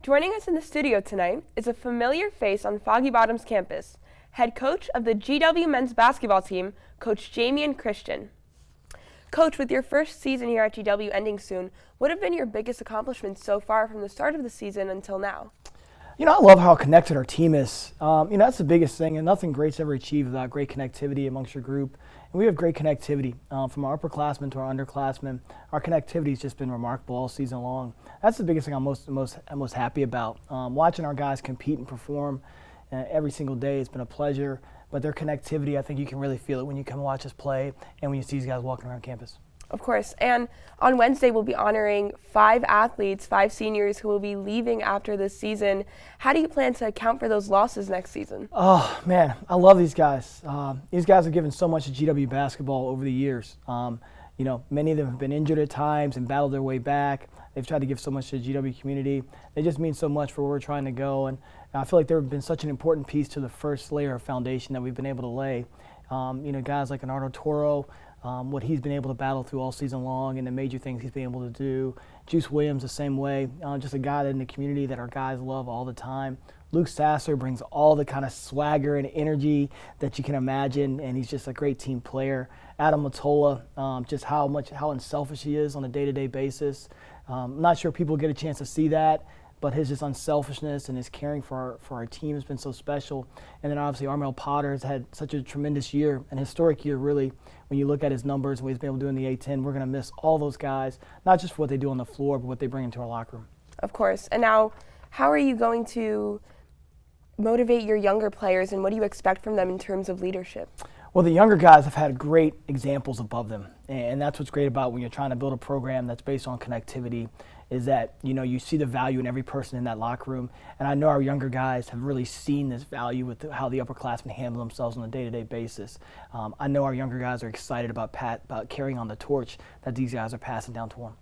Joining us in the studio tonight is a familiar face on Foggy Bottom's campus, head coach of the GW men's basketball team, Coach Jamion Christian. Coach, with your first season here at GW ending soon, what have been your biggest accomplishments so far from the start of the season until now? I love how connected our team is. That's the biggest thing, and nothing great's ever achieved without great connectivity amongst your group. And we have great connectivity from our upperclassmen to our underclassmen. Our connectivity has just been remarkable all season long. That's the biggest thing I'm most happy about. Watching our guys compete and perform every single day, it's been a pleasure. But their connectivity, I think you can really feel it when you come and watch us play and when you see these guys walking around campus. Of course, and on Wednesday we'll be honoring 5 athletes, 5 seniors who will be leaving after this season. How do you plan to account for those losses next season? Oh man, I love these guys. These guys have given so much to GW basketball over the years. Many of them have been injured at times and battled their way back. They've tried to give so much to the GW community. They just mean so much for where we're trying to go, and I feel like they've been such an important piece to the first layer of foundation that we've been able to lay. Guys like Leonardo Toro, what he's been able to battle through all season long and the major things he's been able to do. Juice Williams the same way, just a guy in the community that our guys love all the time. Luke Sasser brings all the kind of swagger and energy that you can imagine, and he's just a great team player. Adam Matola, just how unselfish he is on a day-to-day basis. I'm not sure people get a chance to see that, but his just unselfishness and his caring for our team has been so special. And then obviously Armel Potter has had such a tremendous year, an historic year really. When you look at his numbers and what he's been able to do in the A-10, we're going to miss all those guys, not just for what they do on the floor, but what they bring into our locker room. Of course. And now, how are you going to motivate your younger players, and what do you expect from them in terms of leadership? Well, the younger guys have had great examples above them, and that's what's great about when you're trying to build a program that's based on connectivity, is that you see the value in every person in that locker room. And I know our younger guys have really seen this value with how the upperclassmen handle themselves on a day-to-day basis. I know our younger guys are excited about carrying on the torch that these guys are passing down to them.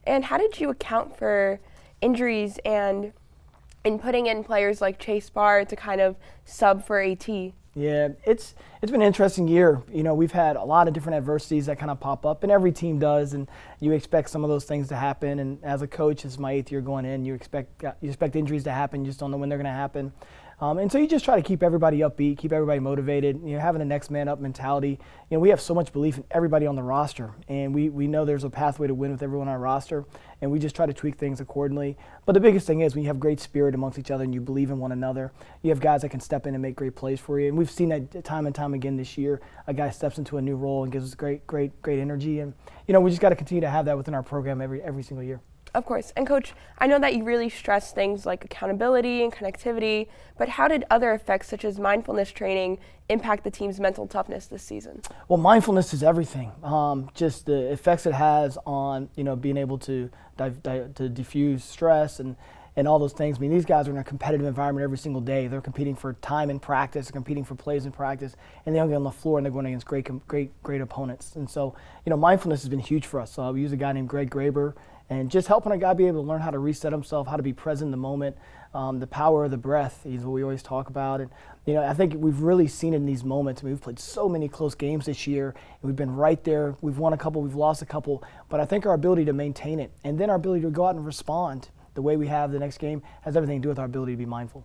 And how did you account for injuries and in putting in players like Chase Barr to kind of sub for AT? Yeah, it's been an interesting year. We've had a lot of different adversities that kind of pop up, and every team does, and you expect some of those things to happen. And as a coach, this is my 8th year going in, you expect injuries to happen, you just don't know when they're going to happen. And so you just try to keep everybody upbeat, keep everybody motivated, having a next man up mentality. We have so much belief in everybody on the roster, and we know there's a pathway to win with everyone on our roster, and we just try to tweak things accordingly. But the biggest thing is when you have great spirit amongst each other and you believe in one another, you have guys that can step in and make great plays for you. And we've seen that time and time again this year. A guy steps into a new role and gives us great energy, and we just got to continue to have that within our program every single year. Of course. And Coach, I know that you really stress things like accountability and connectivity, but how did other effects such as mindfulness training impact the team's mental toughness this season? Well, mindfulness is everything. Just the effects it has on, being able to diffuse stress and all those things. I mean, these guys are in a competitive environment every single day. They're competing for time in practice, they're competing for plays in practice, and they don't get on the floor and they're going against great opponents. And so, mindfulness has been huge for us. We use a guy named Greg Graber, and just helping a guy be able to learn how to reset himself, how to be present in the moment, the power of the breath is what we always talk about. And I think we've really seen it in these moments. We've played so many close games this year, and we've been right there. We've won a couple, we've lost a couple, but I think our ability to maintain it and then our ability to go out and respond the way we have the next game has everything to do with our ability to be mindful.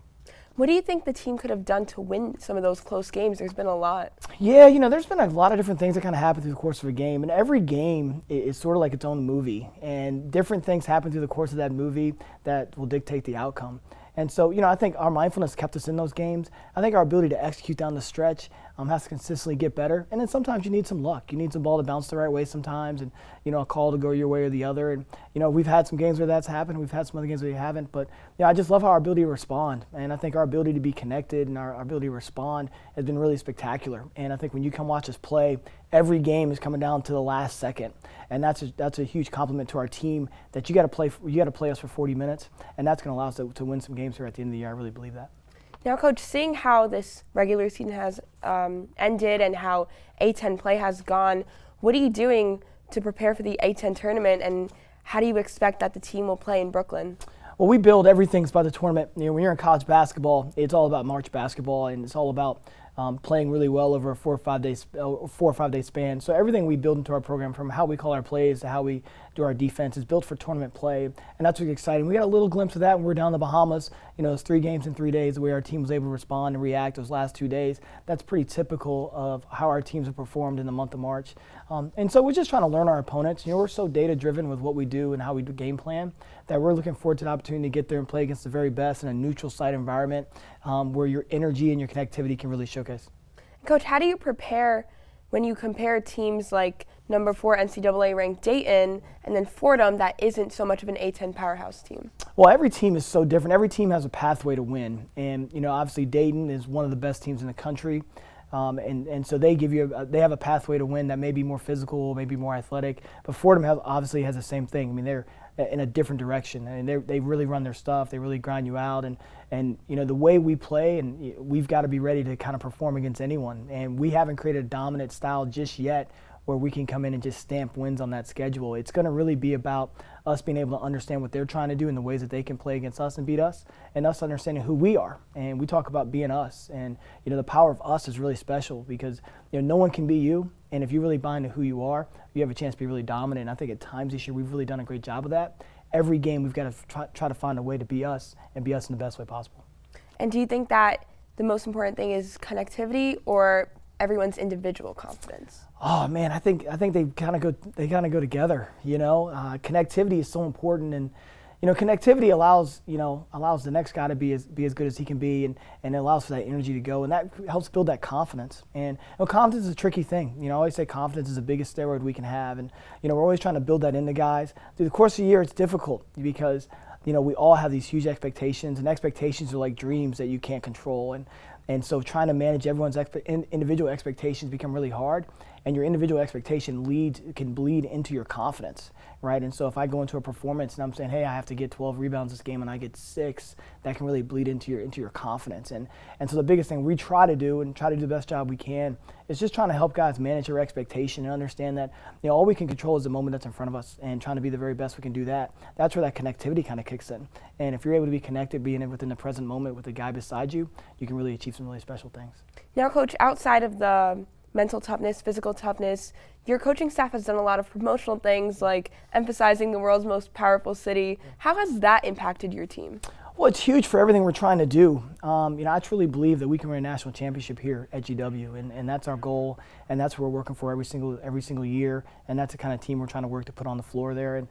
What do you think the team could have done to win some of those close games? There's been a lot. Yeah, there's been a lot of different things that kind of happen through the course of a game, and every game is sort of like its own movie, and different things happen through the course of that movie that will dictate the outcome. And so, I think our mindfulness kept us in those games. I think our ability to execute down the stretch has to consistently get better. And then sometimes you need some luck. You need some ball to bounce the right way sometimes, and, a call to go your way or the other. And, we've had some games where that's happened. We've had some other games where we haven't. But, I just love our ability to respond. And I think our ability to be connected and our ability to respond has been really spectacular. And I think when you come watch us play, every game is coming down to the last second. And that's a huge compliment to our team that you got to play us for 40 minutes, and that's going to allow us to win some games here at the end of the year. I really believe that. Now, Coach, seeing how this regular season has ended and how A-10 play has gone, what are you doing to prepare for the A-10 tournament, and how do you expect that the team will play in Brooklyn? Well, we build everything by the tournament. When you're in college basketball, it's all about March basketball, and it's all about playing really well over a 4 or 5 day span. So everything we build into our program, from how we call our plays to how we do our defense. It's built for tournament play, and that's what's exciting. We got a little glimpse of that when we were down in the Bahamas. Those 3 games in 3 days, the way our team was able to respond and react those last 2 days. That's pretty typical of how our teams have performed in the month of March. And so we're just trying to learn our opponents. We're so data-driven with what we do and how we do game plan that we're looking forward to the opportunity to get there and play against the very best in a neutral site environment where your energy and your connectivity can really showcase. Coach, how do you prepare when you compare teams like number 4 NCAA ranked Dayton and then Fordham that isn't so much of an A-10 powerhouse team? Well, every team is so different. Every team has a pathway to win. And, obviously Dayton is one of the best teams in the country. And so they have a pathway to win that may be more physical, maybe more athletic. But Fordham obviously has the same thing. I mean, they're in a different direction. I mean, they really run their stuff. They really grind you out. And the way we play, and we've got to be ready to kind of perform against anyone. And we haven't created a dominant style just yet where we can come in and just stamp wins on that schedule. It's going to really be about us being able to understand what they're trying to do and the ways that they can play against us and beat us, and us understanding who we are. And we talk about being us. And the power of us is really special because no one can be you. And if you really buy into who you are, you have a chance to be really dominant. And I think at times this year we've really done a great job of that. Every game we've got to try to find a way to be us and be us in the best way possible. And do you think that the most important thing is connectivity or everyone's individual confidence? Oh man, I think they kind of go together. Connectivity is so important, and connectivity allows the next guy to be as good as he can be, and it allows for that energy to go, and that helps build that confidence. And confidence is a tricky thing. I always say confidence is the biggest steroid we can have, and we're always trying to build that into guys. Through the course of the year, it's difficult because we all have these huge expectations, and expectations are like dreams that you can't control, and so trying to manage everyone's individual expectations become really hard, and your individual expectation can bleed into your confidence, right? And so if I go into a performance and I'm saying, hey, I have to get 12 rebounds this game and I get 6, that can really bleed into your confidence. And so the biggest thing we try to do the best job we can is just trying to help guys manage their expectation and understand that all we can control is the moment that's in front of us, and trying to be the very best we can do that. That's where that connectivity kind of kicks in. And if you're able to be connected, being within the present moment with the guy beside you, you can really achieve some really special things. Now, Coach, outside of the mental toughness, physical toughness, your coaching staff has done a lot of promotional things like emphasizing the world's most powerful city. How has that impacted your team? Well, it's huge for everything we're trying to do. I truly believe that we can win a national championship here at GW, and that's our goal, and that's what we're working for every single year, and that's the kind of team we're trying to work to put on the floor there. And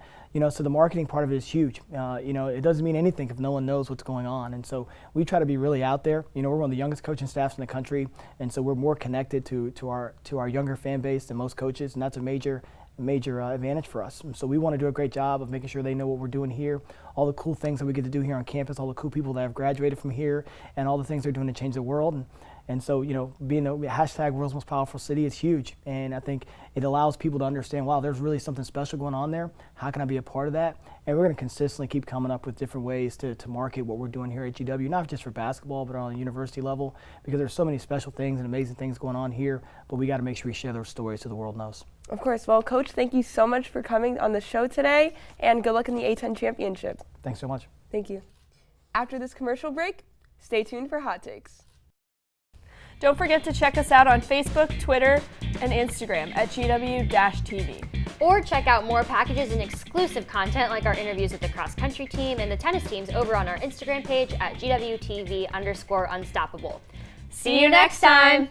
so the marketing part of it is huge. It doesn't mean anything if no one knows what's going on, and so we try to be really out there. We're one of the youngest coaching staffs in the country, and so we're more connected to our younger fan base than most coaches, and that's a major advantage for us. And so we want to do a great job of making sure they know what we're doing here, all the cool things that we get to do here on campus, all the cool people that have graduated from here, and all the things they're doing to change the world. And so, being a hashtag world's most powerful city is huge. And I think it allows people to understand, wow, there's really something special going on there. How can I be a part of that? And we're going to consistently keep coming up with different ways to market what we're doing here at GW, not just for basketball, but on a university level, because there's so many special things and amazing things going on here, but we got to make sure we share those stories so the world knows. Of course. Well, Coach, thank you so much for coming on the show today, and good luck in the A-10 championship. Thanks so much. Thank you. After this commercial break, stay tuned for Hot Takes. Don't forget to check us out on Facebook, Twitter, and Instagram at GW-TV. Or check out more packages and exclusive content like our interviews with the cross-country team and the tennis teams over on our Instagram page at GWTV_unstoppable. See you next time!